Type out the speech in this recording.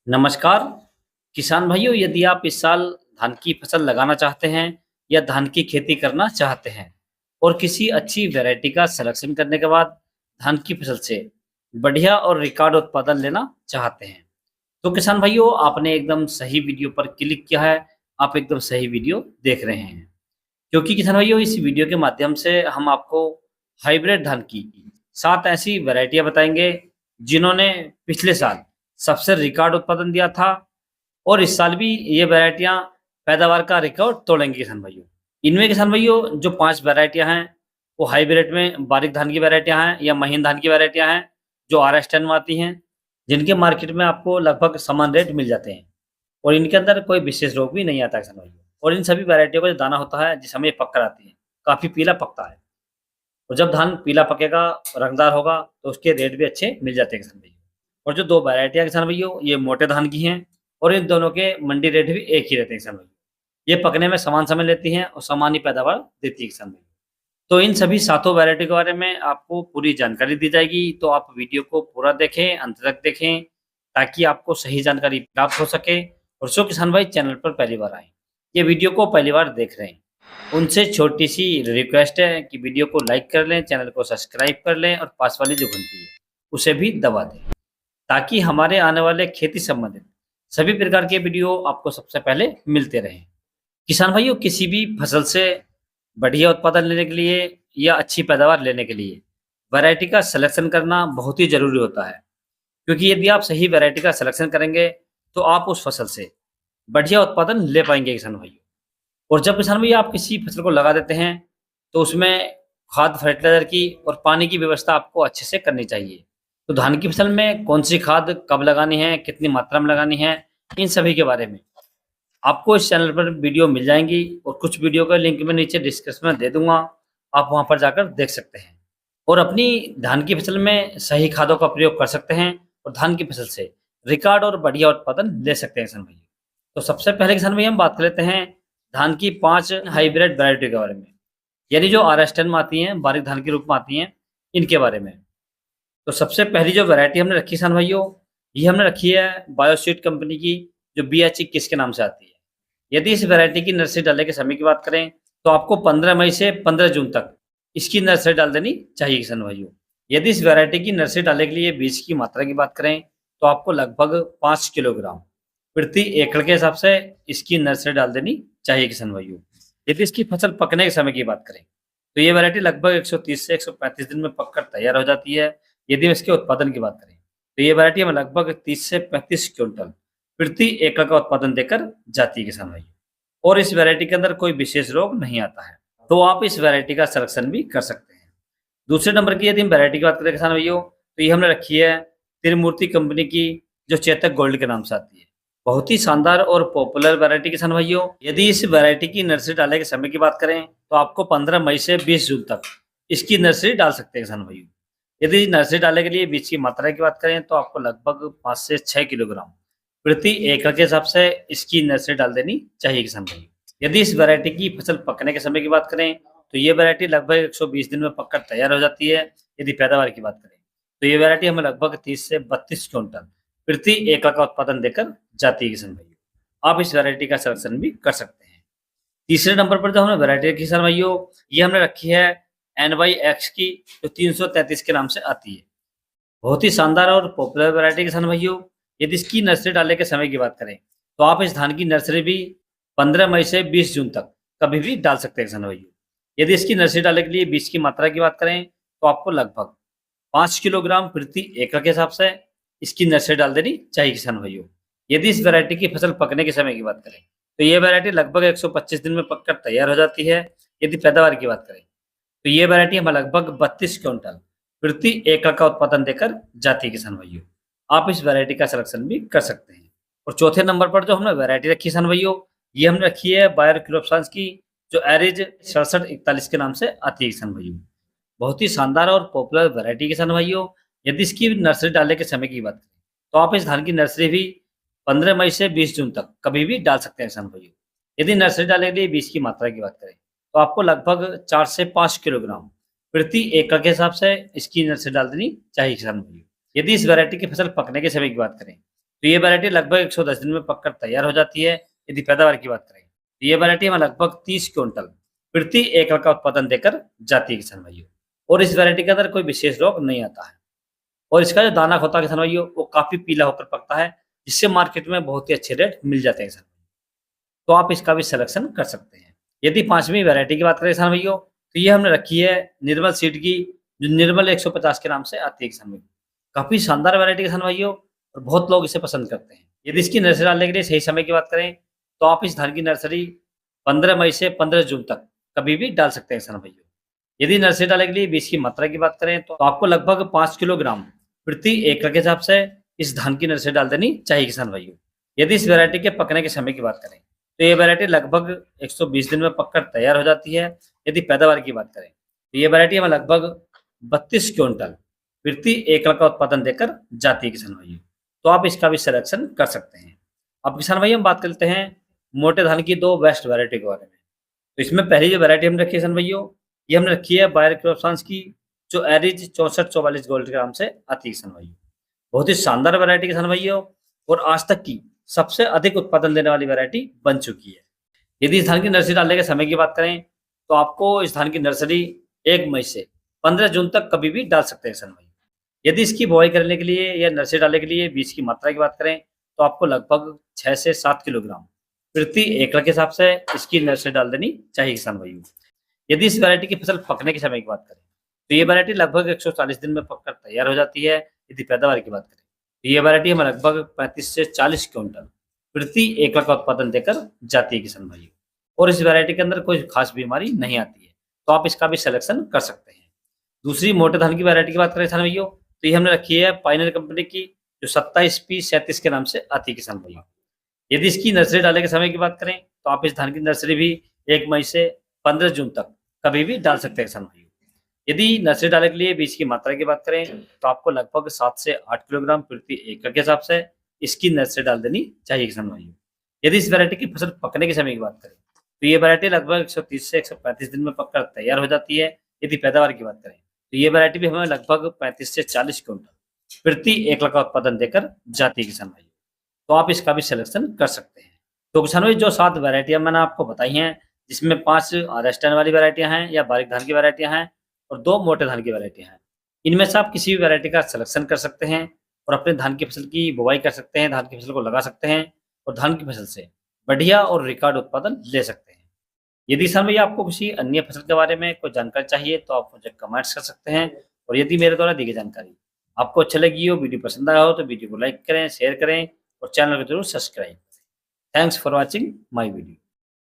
नमस्कार किसान भाइयों, यदि आप इस साल धान की फसल लगाना चाहते हैं या धान की खेती करना चाहते हैं और किसी अच्छी वैरायटी का सिलेक्शन करने के बाद धान की फसल से बढ़िया और रिकॉर्ड उत्पादन लेना चाहते हैं, तो किसान भाइयों आपने एकदम सही वीडियो पर क्लिक किया है। आप एकदम सही वीडियो देख रहे हैं, क्योंकि किसान भाइयों इस वीडियो के माध्यम से हम आपको हाइब्रिड धान की 7 ऐसी वैरायटियां बताएंगे जिन्होंने पिछले साल सबसे रिकॉर्ड उत्पादन दिया था और इस साल भी ये वैरायटियाँ पैदावार का रिकॉर्ड तोड़ेंगी किसान भाइयों। इनमें किसान भाइयों जो 5 वैरायटियाँ हैं, वो हाइब्रिड में बारीक धान की वैरायटियाँ हैं या महीन धान की वैरायटियाँ हैं, जो आरएस 10 में आती हैं, जिनके मार्केट में आपको लगभग समान रेट मिल जाते हैं और इनके अंदर कोई विशेष रोग भी नहीं आता किसान भाइयों। और इन सभी वैरायटियों का जो दाना होता है, जिस समय ये पक कर आती है, काफ़ी पीला पकता है और जब धान पीला पकेगा, रंगदार होगा, तो उसके रेट भी अच्छे मिल जाते हैं किसान भाइयों। और जो 2 वैरायटियाँ किसान भाइयों, ये मोटे धान की हैं और इन दोनों के मंडी रेट भी एक ही रहते हैं किसान भाइयों। ये पकने में समान समय लेती हैं और समान ही पैदावार देती है किसान भाइयों। तो इन सभी सातों वैरायटी के बारे में आपको पूरी जानकारी दी जाएगी, तो आप वीडियो को पूरा देखें, अंत तक देखें, ताकि आपको सही जानकारी प्राप्त हो सके। और जो किसान भाई चैनल पर पहली बार आए, ये वीडियो को पहली बार देख रहे हैं, उनसे छोटी-सी रिक्वेस्ट है कि वीडियो को लाइक कर लें, चैनल को सब्सक्राइब कर लें और पास वाली जो घंटी है, उसे भी दबा दें, ताकि हमारे आने वाले खेती संबंधित सभी प्रकार के वीडियो आपको सबसे पहले मिलते रहें। किसान भाइयों, किसी भी फसल से बढ़िया उत्पादन लेने के लिए या अच्छी पैदावार लेने के लिए वैरायटी का सिलेक्शन करना बहुत ही ज़रूरी होता है, क्योंकि यदि आप सही वैरायटी का सिलेक्शन करेंगे, तो आप उस फसल से बढ़िया उत्पादन ले पाएँगे किसान भाइयों। और जब किसान भैया आप किसी फसल को लगा देते हैं, तो उसमें खाद, फर्टिलाइज़र की और पानी की व्यवस्था आपको अच्छे से करनी चाहिए। तो धान की फसल में कौन-सी खाद कब लगानी है, कितनी मात्रा में लगानी है, इन सभी के बारे में आपको इस चैनल पर वीडियो मिल जाएँगी और कुछ वीडियो का लिंक मैं नीचे डिस्क्रिप्शन में दे दूँगा। आप वहाँ पर जाकर देख सकते हैं और अपनी धान की फसल में सही खादों का प्रयोग कर सकते हैं और धान की फसल से रिकॉर्ड और बढ़िया उत्पादन ले सकते हैं किसान भैया। तो सबसे पहले किसान भैया हम बात कर लेते हैं धान की 5 हाइब्रिड वैरायटी के बारे में, यानी जो आरएस 10 में आती हैं, बारीक धान के रूप में आती हैं, इनके बारे में। तो सबसे पहली जो वैरायटी हमने रखी किसान भाइयों, ये हमने रखी है बायोसीड कंपनी की, जो BH21 के नाम से आती है। यदि इस वैरायटी की नर्सरी डालने के समय की बात करें, तो आपको 15 मई से 15 जून तक इसकी नर्सरी डाल देनी चाहिए किसान भाइयों। यदि इस वैरायटी की नर्सरी डालने के लिए बीज की मात्रा की बात करें, तो आपको लगभग 5 किलोग्राम प्रति एकड़ के हिसाब से इसकी नर्सरी डाल देनी चाहिए किसान भाइयों। यदि इसकी फसल पकने के समय की बात करें, तो ये वैरायटी लगभग 130 से 135 दिन में पककर तैयार हो जाती है। यदि हम इसके उत्पादन की बात करें, तो ये वैरायटी हमें लगभग 30 से 35 क्विंटल प्रति एकड़ का उत्पादन देकर जाती है किसान भाई। और इस वैरायटी के अंदर कोई विशेष रोग नहीं आता है, तो आप इस वैरायटी का सिलेक्शन भी कर सकते हैं। दूसरे नंबर की यदि हम वैरायटी की बात करें किसान भाइयों, तो ये हमने रखी है त्रिमूर्ति कंपनी की, जो चेतक गोल्ड के नाम से आती है। बहुत ही शानदार और पॉपुलर वैरायटी किसान भाइयों। यदि इस वैरायटी की नर्सरी डालने के समय की बात करें, तो आपको 15 मई से 20 जून तक इसकी नर्सरी डाल सकते हैं किसान भाइयों। यदि नर्सरी डालने के लिए बीज की मात्रा की बात करें, तो आपको लगभग 5 से 6 किलोग्राम प्रति एकड़ के हिसाब से इसकी नर्सरी डाल देनी चाहिए किसान भाई। यदि इस वैरायटी की फसल पकने के समय की बात करें, तो ये वैरायटी लगभग 120 दिन में पककर तैयार हो जाती है। यदि पैदावार की बात करें, तो ये वैरायटी हमें लगभग 30 से 32 क्विंटल प्रति एकड़ का उत्पादन देकर जाती है किसान भाइयों। आप इस वैरायटी का सिलेक्शन भी कर सकते हैं। तीसरे नंबर पर जो हमने वैरायटी रखी किसान भाइयों, ये हमने रखी है NYX की, जो 333 के नाम से आती है। बहुत ही शानदार और पॉपुलर वैरायटी किसान भाइयों। यदि इसकी नर्सरी डालने के समय की बात करें, तो आप इस धान की नर्सरी भी 15 मई से 20 जून तक कभी भी डाल सकते हैं किसान भाइयों। यदि इसकी नर्सरी डालने के लिए बीज की मात्रा की बात करें, तो आपको लगभग 5 किलोग्राम प्रति एकड़ के हिसाब से इसकी नर्सरी डाल देनी चाहिए किसान भाइयों। यदि इस वैरायटी की फसल पकने के समय की बात करें, तो ये वैरायटी लगभग 125 दिन में पककर तैयार हो जाती है। यदि पैदावार की बात करें, तो ये वैरायटी हमें लगभग 32 क्विंटल प्रति एकड़ का उत्पादन देकर जाती है किसान भाइयों। आप इस वैरायटी का सिलेक्शन भी कर सकते हैं। और चौथे नंबर पर जो हमने वैरायटी रखी किसान भाइयों, ये हमने रखी है बायर क्रोपसांस की, जो एरिज 6741 के नाम से आती है किसान भाइयों। बहुत ही शानदार और पॉपुलर वैरायटी किसान भाइयों। यदि इसकी नर्सरी डालने के समय की बात करें, तो आप इस धान की नर्सरी भी 15 मई से 20 जून तक कभी भी डाल सकते हैं किसान भाइयों। यदि नर्सरी डालने के लिए बीज की मात्रा की बात करें, तो आपको लगभग 4 से 5 किलोग्राम प्रति एकड़ के हिसाब से इसकी नर्सरी डाल देनी चाहिए किसान भाइयों। यदि इस वैरायटी की फसल पकने के समय की बात करें, तो ये वैरायटी लगभग 110 दिन में पककर तैयार हो जाती है। यदि पैदावार की बात करें तो ये वैरायटी हमें लगभग 30 क्विंटल प्रति एकड़ का उत्पादन देकर जाती है किसान भाइयों। और इस वैरायटी के अंदर कोई विशेष रोग नहीं आता है। और इसका जो दाना होता है किसान भाइयों वो काफी पीला होकर पकता है, जिससे मार्केट में बहुत ही अच्छे रेट मिल जाते हैं किसान भाइयों। तो आप इसका भी सिलेक्शन कर सकते हैं। यदि पांचवी वैरायटी की बात करें किसान भाइयों तो ये हमने रखी है निर्मल सीड की, जो निर्मल 150 के नाम से आती है किसान भाइयों। काफी शानदार वैरायटी किसान भाइयों और बहुत लोग इसे पसंद करते हैं। यदि इसकी नर्सरी डालने के लिए सही समय की बात करें तो आप इस धान की नर्सरी 15 मई से 15 जून तक कभी भी डाल सकते हैं किसान भाइयों। यदि नर्सरी डालने के लिए बीज की मात्रा की बात करें तो आपको लगभग 5 किलोग्राम प्रति एकड़ के हिसाब से इस धान की नर्सरी डाल देनी चाहिए किसान भाइयों। यदि इस वैरायटी के पकने के समय की बात करें तो ये वैरायटी लगभग 120 दिन में पककर तैयार हो जाती है। यदि पैदावार की बात करें तो ये वैरायटी हमें लगभग 32 क्विंटल प्रति एकड़ का उत्पादन देकर जाती है किसान भाइयों। तो आप इसका भी सिलेक्शन कर सकते हैं। अब किसान भाई हम बात करते हैं मोटे धान की दो बेस्ट वैरायटी के बारे में। तो इसमें पहली जो वैरायटी हमने रखी है किसान भाइयों, ये हमने रखी है बायर क्रॉपसांस की, जो एरिज 6444 गोल्ड के नाम से आती है किसान भाइयों। बहुत ही शानदार वैरायटी किसान भाइयों और आज तक की सबसे अधिक उत्पादन देने वाली वैरायटी बन चुकी है। यदि इस धान की नर्सरी डालने के समय की बात करें तो आपको इस धान की नर्सरी 1 मई से 15 जून तक कभी भी डाल सकते हैं किसान भाई। यदि इसकी बुआई करने के लिए या नर्सरी डालने के लिए बीज की मात्रा की बात करें तो आपको लगभग 6 से 7 किलोग्राम प्रति एकड़ के हिसाब से इसकी नर्सरी डाल देनी चाहिए किसान भाइयों। यदि इस वैरायटी की फसल पकने के समय की बात करें तो ये वैरायटी लगभग 140 दिन में पककर तैयार हो जाती है। यदि पैदावार की बात करें तो ये वैरायटी हमें लगभग 35 से 40 क्विंटल प्रति एकड़ का उत्पादन देकर जाती है किसान भाइयों। और इस वैरायटी के अंदर कोई खास बीमारी नहीं आती है, तो आप इसका भी सिलेक्शन कर सकते हैं। दूसरी मोटे धान की वैरायटी की बात करें किसान भाइयों तो ये हमने रखी है पाइनर कंपनी की, जो 27P37 के नाम से आती है किसान भाइयों। यदि इसकी नर्सरी डालने के समय की बात करें तो आप इस धान की नर्सरी भी 1 मई से 15 जून तक कभी भी डाल सकते हैं किसान भाइयों। यदि नर्सरी डालने के लिए बीज की मात्रा की बात करें तो आपको लगभग 7 से 8 किलोग्राम प्रति एकड़ के हिसाब से इसकी नर्सरी डाल देनी चाहिए किसान भाइयों। यदि इस वैरायटी की फसल पकने के समय की बात करें तो ये वैरायटी लगभग 130 से 135 दिन में पककर तैयार हो जाती है। यदि पैदावार की बात करें तो ये वैरायटी भी हमें लगभग 35 से 40 क्विंटल प्रति एकड़ का उत्पादन देकर जाती है किसान भाइयों। तो आप इसका भी सिलेक्शन कर सकते हैं। तो किसान भाई जो 7 वैरायटियां मैंने आपको बताई हैं, जिसमें 5 रेस्टर्न वाली वैरायटियां हैं या बारीक धान की वैरायटियां हैं और 2 मोटे धान की वैरायटियां हैं, इनमें से आप किसी भी वैरायटी का सिलेक्शन कर सकते हैं और अपने धान की फसल की बुवाई कर सकते हैं, धान की फसल को लगा सकते हैं और धान की फसल से बढ़िया और रिकॉर्ड उत्पादन ले सकते हैं। यदि किसान भाई आपको किसी अन्य फसल के बारे में कोई जानकारी चाहिए तो आप मुझे कमेंट्स कर सकते हैं। और यदि मेरे द्वारा दी गई जानकारी आपको अच्छा लगी हो, वीडियो पसंद आया हो तो वीडियो को लाइक करें, शेयर करें और चैनल को जरूर सब्सक्राइब करें। Thanks for watching my video.